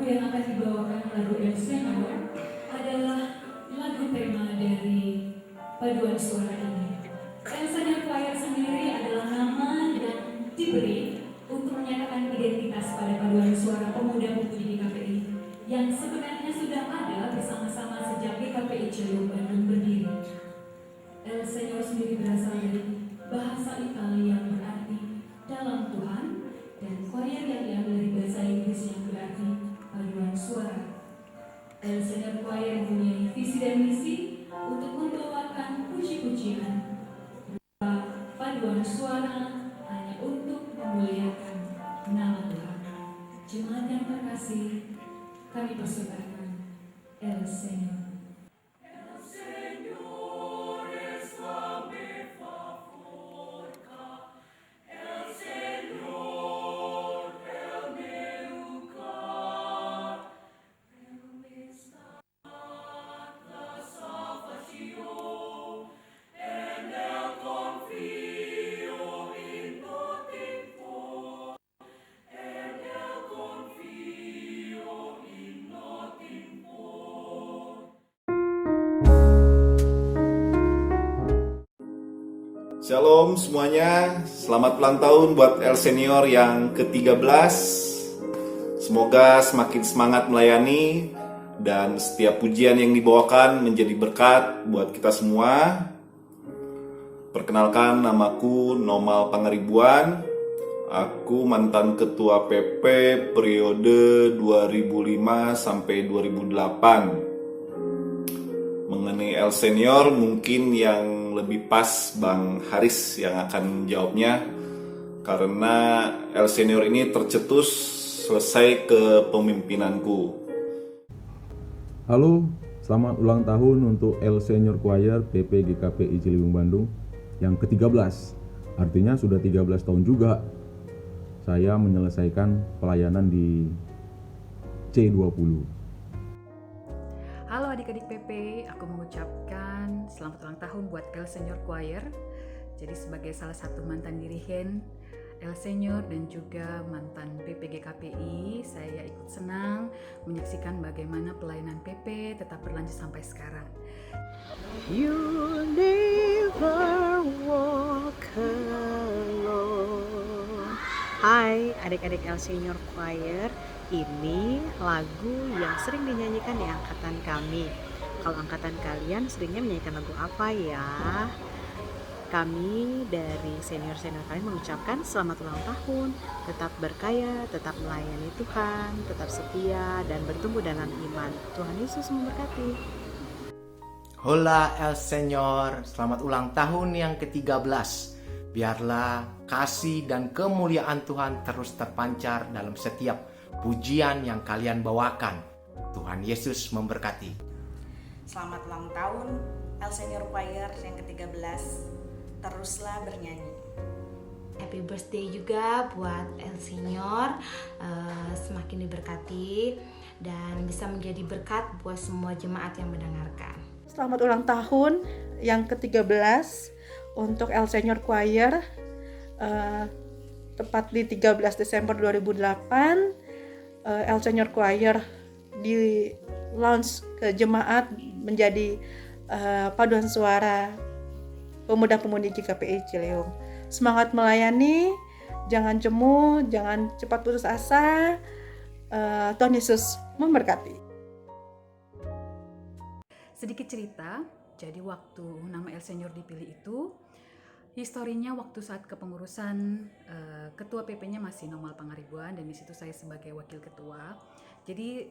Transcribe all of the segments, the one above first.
yang akan dibawakan lagu El Señor adalah lagu tema dari paduan suara ini. El Señor Choir sendiri adalah nama yang diberi untuk menyatakan identitas pada paduan suara pemuda-pemudi GKPI yang sebenarnya sudah ada bersama-sama sejak GKPI Ciliwung Bandung berdiri. El Señor sendiri berasal dari bahasa Italia yang berarti dalam Tuhan, dan choir yang diambil dari bahasa Inggris yang berarti paduan suara. El Señor Choir mempunyai visi dan misi untuk membawakan puji-pujian paduan suara hanya untuk memuliakan nama Tuhan. Jemaat yang terkasih, kami persembahkan El Señor. Shalom semuanya, selamat ulang tahun buat El Señor yang ke-13. Semoga semakin semangat melayani dan setiap pujian yang dibawakan menjadi berkat buat kita semua. Perkenalkan, namaku Nomal Pangaribuan. Aku mantan ketua PP periode 2005 sampai 2008. Mengenai El Señor mungkin yang lebih pas Bang Haris yang akan jawabnya, karena El Señor ini tercetus selesai kepemimpinanku. Halo, selamat ulang tahun untuk El Señor Choir PP GKPI Ciliwung Bandung yang ke-13. Artinya sudah 13 tahun juga saya menyelesaikan pelayanan di C20. Halo adik-adik PP, aku mengucapkan selamat ulang tahun buat El Señor Choir. Jadi sebagai salah satu mantan dirigen El Señor dan juga mantan PP GKPI, saya ikut senang menyaksikan bagaimana pelayanan PP tetap berlanjut sampai sekarang. You never walk alone. Hai adik-adik El Señor Choir. Ini lagu yang sering dinyanyikan di angkatan kami. Kalau angkatan kalian seringnya menyanyikan lagu apa ya? Kami dari senior-senior kalian mengucapkan selamat ulang tahun. Tetap berkaya, tetap melayani Tuhan, tetap setia dan bertumbuh dalam iman. Tuhan Yesus memberkati. Hola El Señor, selamat ulang tahun yang ke-13. Biarlah kasih dan kemuliaan Tuhan terus terpancar dalam setiap pujian yang kalian bawakan. Tuhan Yesus memberkati. Selamat ulang tahun El Señor Choir yang ke-13. Teruslah bernyanyi. Happy birthday juga buat El Señor, semakin diberkati dan bisa menjadi berkat buat semua jemaat yang mendengarkan. Selamat ulang tahun yang ke-13 untuk El Señor Choir, tepat di 13 Desember 2008. El Señor Choir di launch ke jemaat menjadi paduan suara pemuda-pemudi GKPI Ciliwung. Semangat melayani, jangan jemu, jangan cepat putus asa. Tuhan Yesus memberkati. Sedikit cerita, jadi waktu nama El Señor dipilih itu, historinya waktu saat kepengurusan ketua PP-nya masih Nomal Pangaribuan dan di situ saya sebagai wakil ketua. Jadi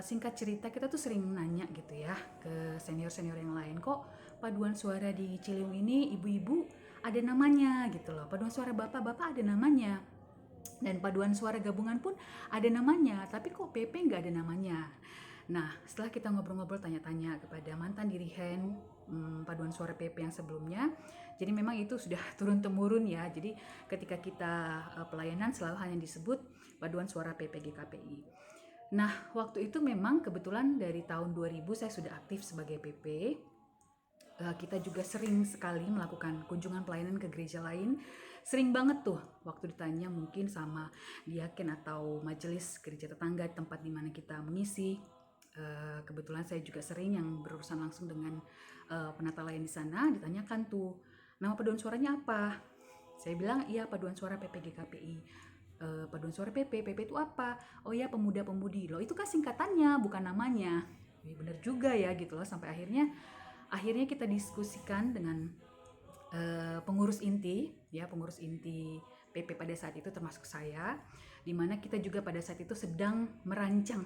singkat cerita kita tuh sering nanya gitu ya ke senior-senior yang lain, kok paduan suara di Ciliwung ini ibu-ibu ada namanya gitu loh. Paduan suara bapak-bapak ada namanya. Dan paduan suara gabungan pun ada namanya, tapi kok PP nggak ada namanya. Nah, setelah kita ngobrol-ngobrol tanya-tanya kepada mantan dirigen paduan suara PP yang sebelumnya, jadi memang itu sudah turun-temurun ya. Jadi ketika kita pelayanan selalu hanya disebut paduan suara PP GKPI. Nah, waktu itu memang kebetulan dari tahun 2000 saya sudah aktif sebagai PP. Kita juga sering sekali melakukan kunjungan pelayanan ke gereja lain sering banget tuh waktu ditanya mungkin sama diaken atau majelis gereja tetangga tempat di mana kita mengisi. Kebetulan saya juga sering yang berurusan langsung dengan penata layan di sana, ditanyakan tuh nama paduan suaranya apa. Saya bilang iya paduan suara PPGKPI. Paduan suara PP itu apa? Oh ya pemuda-pemudi. Loh itu kan singkatannya bukan namanya. Ya, bener juga ya gitu loh. Sampai akhirnya kita diskusikan dengan pengurus inti PP pada saat itu termasuk saya, di mana kita juga pada saat itu sedang merancang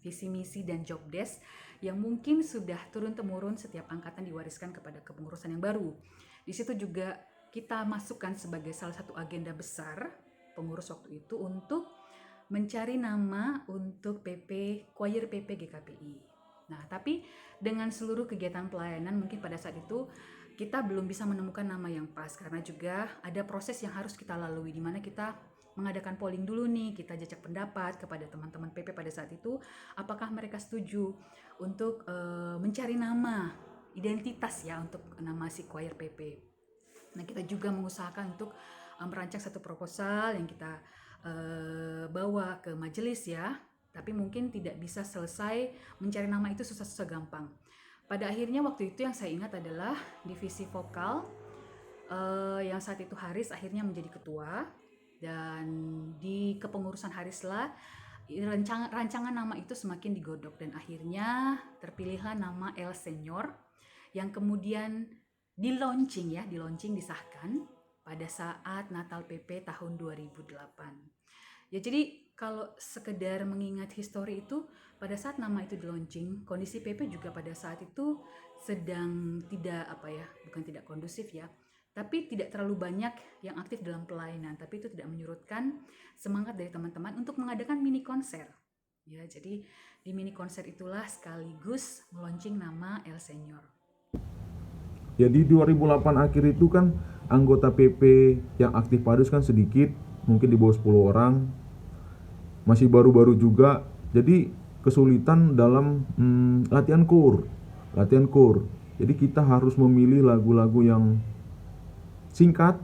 visi misi dan job desk yang mungkin sudah turun-temurun setiap angkatan diwariskan kepada kepengurusan yang baru. Di situ juga kita masukkan sebagai salah satu agenda besar pengurus waktu itu untuk mencari nama untuk choir PP GKPI. Nah, tapi dengan seluruh kegiatan pelayanan mungkin pada saat itu kita belum bisa menemukan nama yang pas karena juga ada proses yang harus kita lalui di mana kita mengadakan polling dulu nih, kita jajak pendapat kepada teman-teman PP pada saat itu apakah mereka setuju untuk mencari nama identitas ya untuk nama si choir PP. Nah, kita juga mengusahakan untuk merancang satu proposal yang kita bawa ke majelis ya, tapi mungkin tidak bisa selesai mencari nama itu susah-susah gampang. Pada akhirnya waktu itu yang saya ingat adalah divisi vokal yang saat itu Haris akhirnya menjadi ketua, dan di kepengurusan Harislah rancangan nama itu semakin digodok dan akhirnya terpilihlah nama El Senior yang kemudian di-launching disahkan pada saat Natal PP tahun 2008. Ya jadi kalau sekedar mengingat histori itu pada saat nama itu di-launching, kondisi PP juga pada saat itu sedang bukan tidak kondusif ya, tapi tidak terlalu banyak yang aktif dalam pelayanan, tapi itu tidak menyurutkan semangat dari teman-teman untuk mengadakan mini konser. Ya, jadi di mini konser itulah sekaligus meluncing nama El Senior. Jadi 2008 akhir itu kan anggota PP yang aktif padus kan sedikit, mungkin di bawah 10 orang. Masih baru-baru juga. Jadi kesulitan dalam latihan core. Jadi kita harus memilih lagu-lagu yang singkat,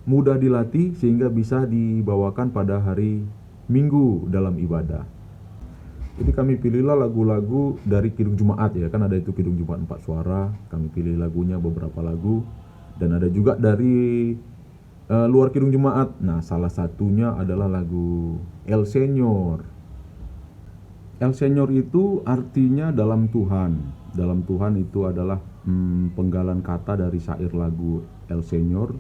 mudah dilatih sehingga bisa dibawakan pada hari Minggu dalam ibadah. Jadi kami pilihlah lagu-lagu dari Kidung Jumaat ya, kan ada itu Kidung Jumaat 4 suara, kami pilih lagunya beberapa lagu, dan ada juga dari luar Kidung Jumaat. Nah, salah satunya adalah lagu El Senior. El Senior itu artinya dalam Tuhan. Dalam Tuhan itu adalah penggalan kata dari syair lagu El Senior.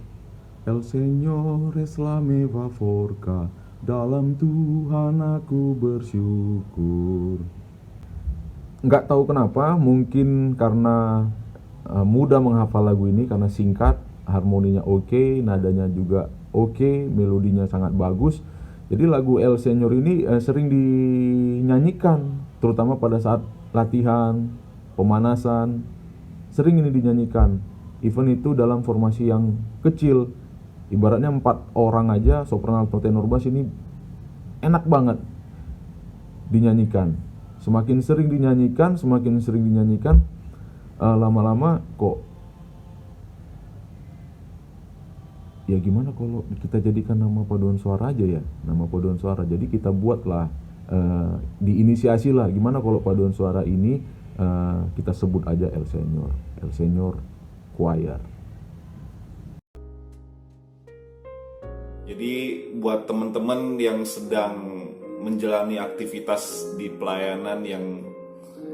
El Senior es la meva forca, dalam Tuhan aku bersyukur. Nggak tahu kenapa, mungkin karena mudah menghafal lagu ini karena singkat, harmoninya oke, nadanya juga oke, melodinya sangat bagus. Jadi lagu El Senior ini sering dinyanyikan, terutama pada saat latihan, pemanasan, sering ini dinyanyikan. Even itu dalam formasi yang kecil, ibaratnya 4 orang aja, sopran, alto, tenor, bass ini enak banget dinyanyikan. Semakin sering dinyanyikan, lama-lama kok ya gimana kalau kita jadikan nama paduan suara aja ya, nama paduan suara. Jadi kita buatlah diinisiasi lah, gimana kalau paduan suara ini kita sebut aja El Senior Choir. Jadi buat teman-teman yang sedang menjalani aktivitas di pelayanan yang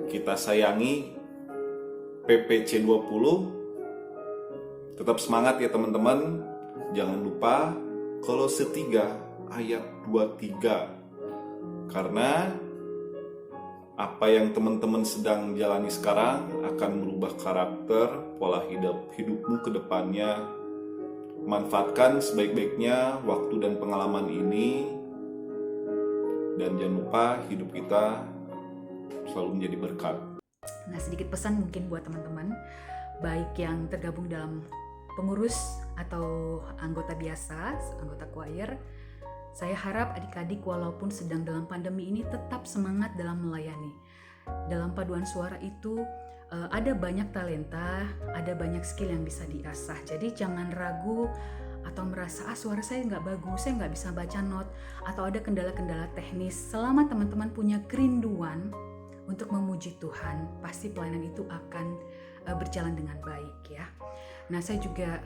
kita sayangi, PPC 20, tetap semangat ya teman-teman. Jangan lupa Kolose 3 ayat 23. Karena apa yang teman-teman sedang jalani sekarang akan merubah karakter, pola hidupmu ke depannya. Manfaatkan sebaik-baiknya waktu dan pengalaman ini, dan jangan lupa hidup kita selalu menjadi berkat. Nah, sedikit pesan mungkin buat teman-teman, baik yang tergabung dalam pengurus atau anggota biasa, anggota choir. Saya harap adik-adik walaupun sedang dalam pandemi ini tetap semangat dalam melayani. Dalam paduan suara itu ada banyak talenta, ada banyak skill yang bisa diasah. Jadi jangan ragu atau merasa suara saya nggak bagus, saya nggak bisa baca not, atau ada kendala-kendala teknis. Selama teman-teman punya kerinduan untuk memuji Tuhan, pasti pelayanan itu akan berjalan dengan baik ya. Nah, saya juga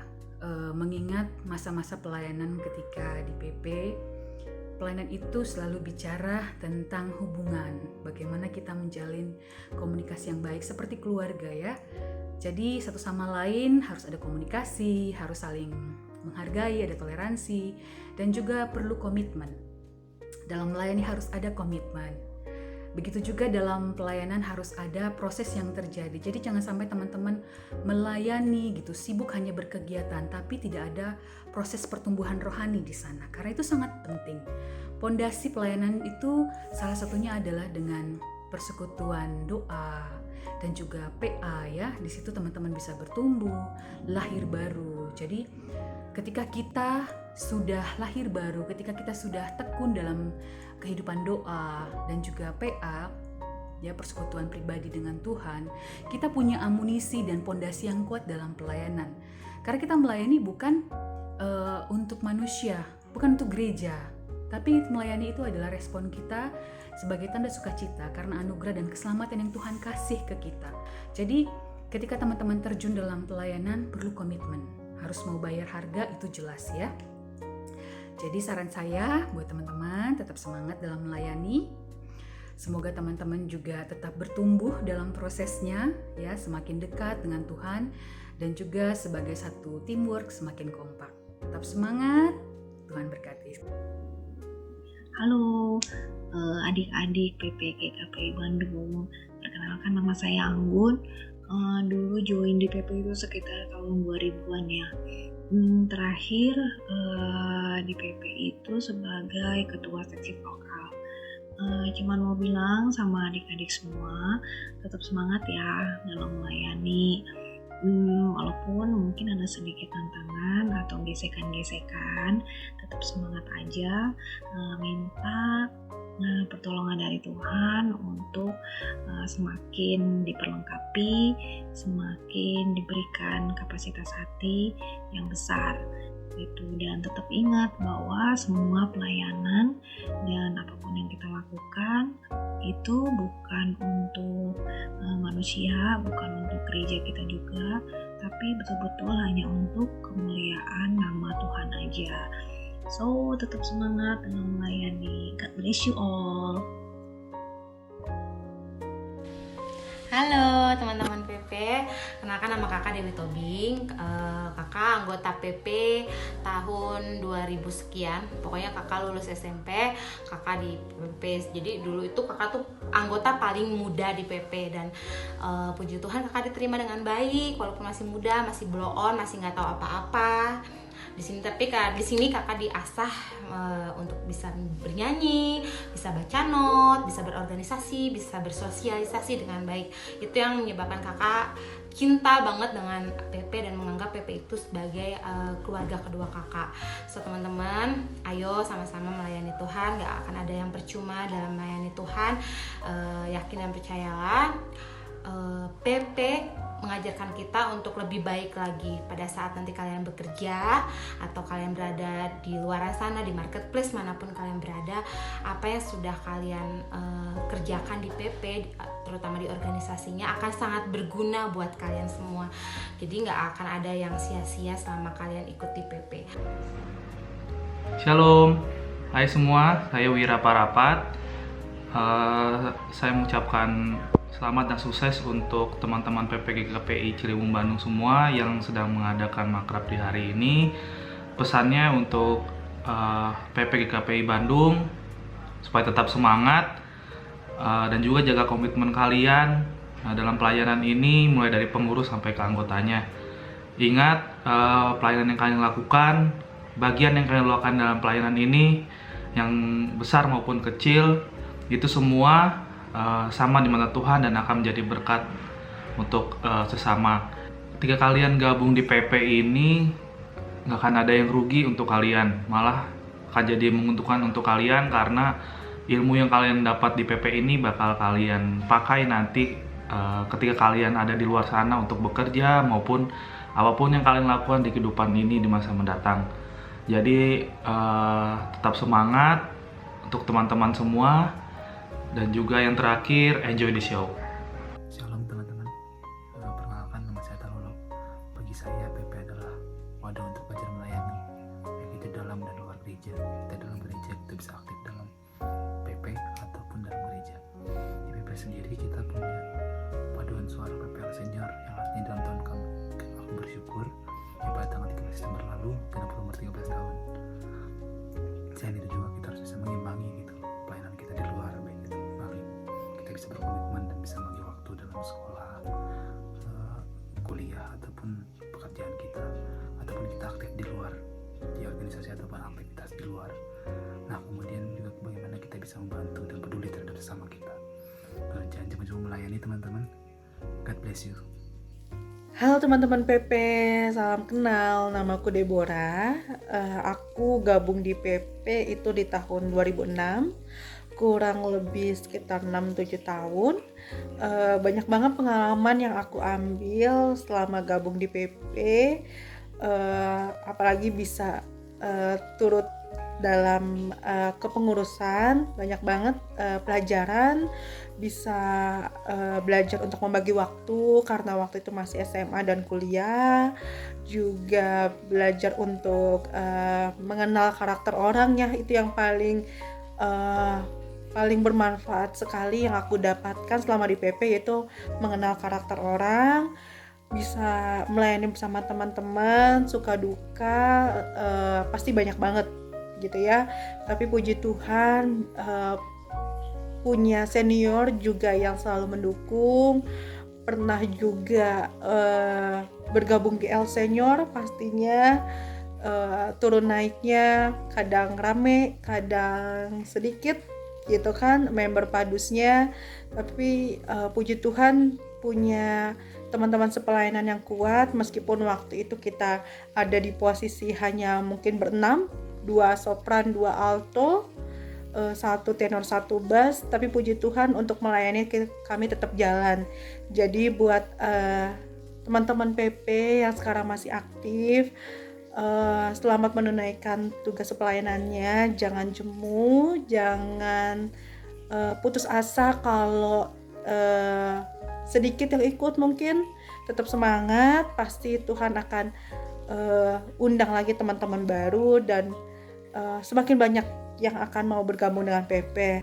mengingat masa-masa pelayanan ketika di PP. Pelayanan itu selalu bicara tentang hubungan, bagaimana kita menjalin komunikasi yang baik seperti keluarga ya. Jadi satu sama lain harus ada komunikasi, harus saling menghargai, ada toleransi, dan juga perlu komitmen. Dalam melayani harus ada komitmen. Begitu juga dalam pelayanan harus ada proses yang terjadi. Jadi jangan sampai teman-teman melayani gitu, sibuk hanya berkegiatan, tapi tidak ada proses pertumbuhan rohani di sana. Karena itu sangat penting. Pondasi pelayanan itu salah satunya adalah dengan persekutuan doa dan juga PA ya. Di situ teman-teman bisa bertumbuh, lahir baru. Jadi ketika kita sudah lahir baru, ketika kita sudah tekun dalam kehidupan doa dan juga PA, ya persekutuan pribadi dengan Tuhan, kita punya amunisi dan pondasi yang kuat dalam pelayanan. Karena kita melayani bukan untuk manusia, bukan untuk gereja, tapi melayani itu adalah respon kita sebagai tanda sukacita karena anugerah dan keselamatan yang Tuhan kasih ke kita. Jadi ketika teman-teman terjun dalam pelayanan perlu komitmen, harus mau bayar harga, itu jelas ya. Jadi saran saya buat teman-teman tetap semangat dalam melayani. Semoga teman-teman juga tetap bertumbuh dalam prosesnya ya, semakin dekat dengan Tuhan dan juga sebagai satu teamwork semakin kompak. Tetap semangat, Tuhan berkati. Halo adik-adik PP GKPI Bandung, perkenalkan nama saya Anggun. Dulu join di PP itu sekitar tahun 2000-an ya. Terakhir di PP itu sebagai ketua seksi vokal. Cuman mau bilang sama adik-adik semua, tetap semangat ya dalam melayani. Walaupun mungkin ada sedikit tantangan atau gesekan-gesekan, tetap semangat aja, minta pertolongan dari Tuhan untuk semakin diperlengkapi, semakin diberikan kapasitas hati yang besar gitu. Dan tetap ingat bahwa semua pelayanan dan apapun yang kita lakukan itu bukan untuk manusia, bukan untuk gereja kita juga, tapi betul-betul hanya untuk kemuliaan nama Tuhan aja. So, tetap semangat dalam melayani. God bless you all. Halo teman-teman PP, kenalkan nama kakak Dewi Tobing. Kakak anggota PP tahun 2000 sekian. Pokoknya kakak lulus SMP, kakak di PP. Jadi dulu itu kakak tuh anggota paling muda di PP. Dan puji Tuhan kakak diterima dengan baik, walaupun masih muda, masih blow on, masih nggak tahu apa-apa di sini. Tapi di sini kakak diasah untuk bisa bernyanyi, bisa baca not, bisa berorganisasi, bisa bersosialisasi dengan baik. Itu yang menyebabkan kakak cinta banget dengan PP dan menganggap PP itu sebagai keluarga kedua kakak. So teman-teman, ayo sama-sama melayani Tuhan. Gak akan ada yang percuma dalam melayani Tuhan. Yakin dan percayalah, PP mengajarkan kita untuk lebih baik lagi pada saat nanti kalian bekerja atau kalian berada di luar sana, di marketplace manapun kalian berada. Apa yang sudah kalian kerjakan di PP, terutama di organisasinya, akan sangat berguna buat kalian semua. Jadi gak akan ada yang sia-sia selama kalian ikut di PP. Shalom, hai semua, saya Wira Parapat. Saya mengucapkan selamat dan sukses untuk teman-teman PP GKPI Ciliwung Bandung semua yang sedang mengadakan makrab di hari ini. Pesannya untuk PP GKPI Bandung supaya tetap semangat dan juga jaga komitmen kalian dalam pelayanan ini, mulai dari pengurus sampai ke anggotanya. Ingat, pelayanan yang kalian lakukan, bagian yang kalian lakukan dalam pelayanan ini, yang besar maupun kecil, itu semua sama di mata Tuhan dan akan menjadi berkat untuk sesama. Ketika kalian gabung di PP ini, nggak akan ada yang rugi untuk kalian, malah akan jadi menguntungkan untuk kalian, karena ilmu yang kalian dapat di PP ini bakal kalian pakai nanti ketika kalian ada di luar sana untuk bekerja maupun apapun yang kalian lakukan di kehidupan ini di masa mendatang. Jadi tetap semangat untuk teman-teman semua, dan juga yang terakhir, enjoy the show. Shalom teman-teman, perkenalkan nama saya Talolo. Bagi saya PP adalah wadah untuk belajar melayani, baik itu dalam dan luar gereja. Kita dalam gereja kita bisa aktif dalam PP ataupun dalam gereja. Di PP sendiri kita punya paduan suara PPL Senior, yang artinya dalam tahun aku bersyukur yang pada tanggal 13 Desember lalu genap umur 13 tahun. Selain itu juga kita harus bisa mengimbangi gitu pelayanan kita di luar, baik itu melalui kita bisa berkomitmen dan bisa membagi waktu dalam sekolah, kuliah ataupun pekerjaan kita, ataupun kita aktif di luar di organisasi ataupun aktivitas di luar. Nah, kemudian juga bagaimana kita bisa membantu dan peduli terhadap sesama kita. Jangan cuma melayani teman-teman. God bless you. Halo teman-teman PP, salam kenal, namaku Deborah. Aku gabung di PP itu di tahun 2006, kurang lebih sekitar 6-7 tahun. Banyak banget pengalaman yang aku ambil selama gabung di PP, apalagi bisa turut dalam kepengurusan. Banyak banget pelajaran, bisa belajar untuk membagi waktu karena waktu itu masih SMA dan kuliah, juga belajar untuk mengenal karakter orang, ya itu yang paling bermanfaat sekali yang aku dapatkan selama di PP, yaitu mengenal karakter orang, bisa melayani bersama teman-teman, suka duka pasti banyak banget gitu ya. Tapi puji Tuhan punya senior juga yang selalu mendukung. Pernah juga bergabung di L Senior, pastinya turun naiknya kadang rame, kadang sedikit gitu kan member padusnya. Tapi puji Tuhan punya teman-teman sepelayanan yang kuat, meskipun waktu itu kita ada di posisi hanya mungkin berenam, 2 sopran, 2 alto, 1 tenor, 1 bass, tapi puji Tuhan untuk melayani kami tetap jalan. Jadi buat teman-teman PP yang sekarang masih aktif, selamat menunaikan tugas pelayanannya. Jangan jemu, jangan putus asa kalau sedikit yang ikut, mungkin tetap semangat. Pasti Tuhan akan undang lagi teman-teman baru, dan semakin banyak yang akan mau bergabung dengan PP.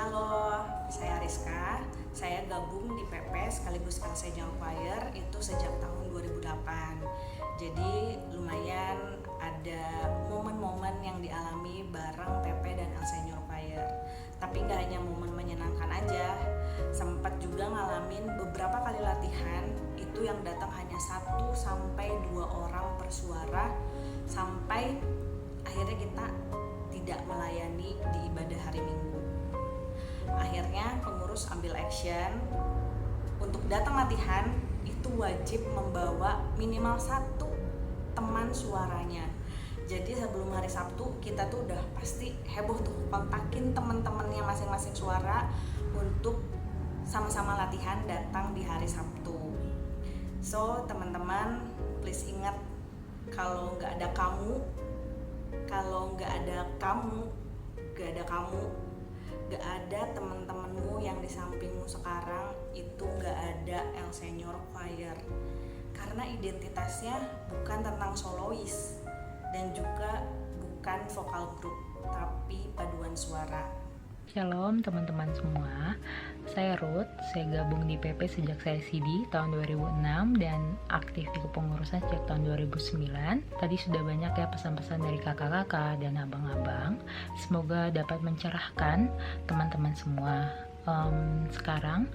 Halo, saya Rizka. Saya gabung di PP sekaligus L Senior Choir itu sejak tahun 2008. Jadi lumayan ada momen-momen yang dialami bareng PP dan L Senior Choir. Tapi nggak hanya momen menyenangkan aja, sempat juga ngalamin beberapa kali latihan itu yang datang hanya 1-2 orang per suara, sampai akhirnya kita tidak melayani di ibadah hari Minggu. Akhirnya pengurus ambil action untuk datang latihan itu wajib membawa minimal 1 teman suaranya. Jadi sebelum hari Sabtu kita tuh udah pasti heboh tuh kontakin teman-temannya masing-masing suara untuk sama-sama latihan datang di hari Sabtu. So teman-teman, please ingat, kalau nggak ada kamu, gak ada teman-temanmu yang di sampingmu sekarang, itu gak ada L Senior Choir. Karena identitasnya bukan tentang solois dan juga bukan vokal grup, tapi paduan suara. Shalom teman-teman semua, saya Ruth, saya gabung di PP sejak saya CD tahun 2006 dan aktif di kepengurusan sejak tahun 2009. Tadi sudah banyak ya pesan-pesan dari kakak-kakak dan abang-abang, semoga dapat mencerahkan teman-teman semua. Sekarang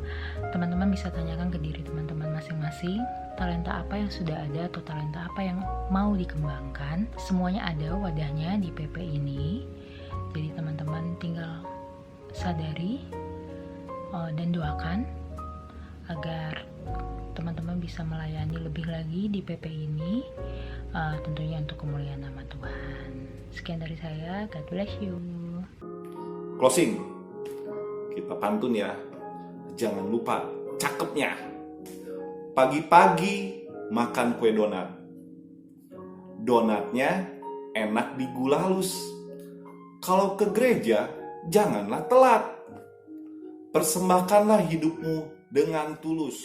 teman-teman bisa tanyakan ke diri teman-teman masing-masing, talenta apa yang sudah ada atau talenta apa yang mau dikembangkan. Semuanya ada wadahnya di PP ini, jadi teman-teman tinggal sadari dan doakan agar teman-teman bisa melayani lebih lagi di PP ini, tentunya untuk kemuliaan nama Tuhan. Sekian dari saya, God bless you. Closing, kita pantun ya. Jangan lupa cakepnya. Pagi-pagi makan kue donat. Donatnya enak di gula halus. Kalau ke gereja, janganlah telat. Persembahkanlah hidupmu dengan tulus.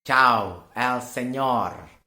Ciao, El Señor.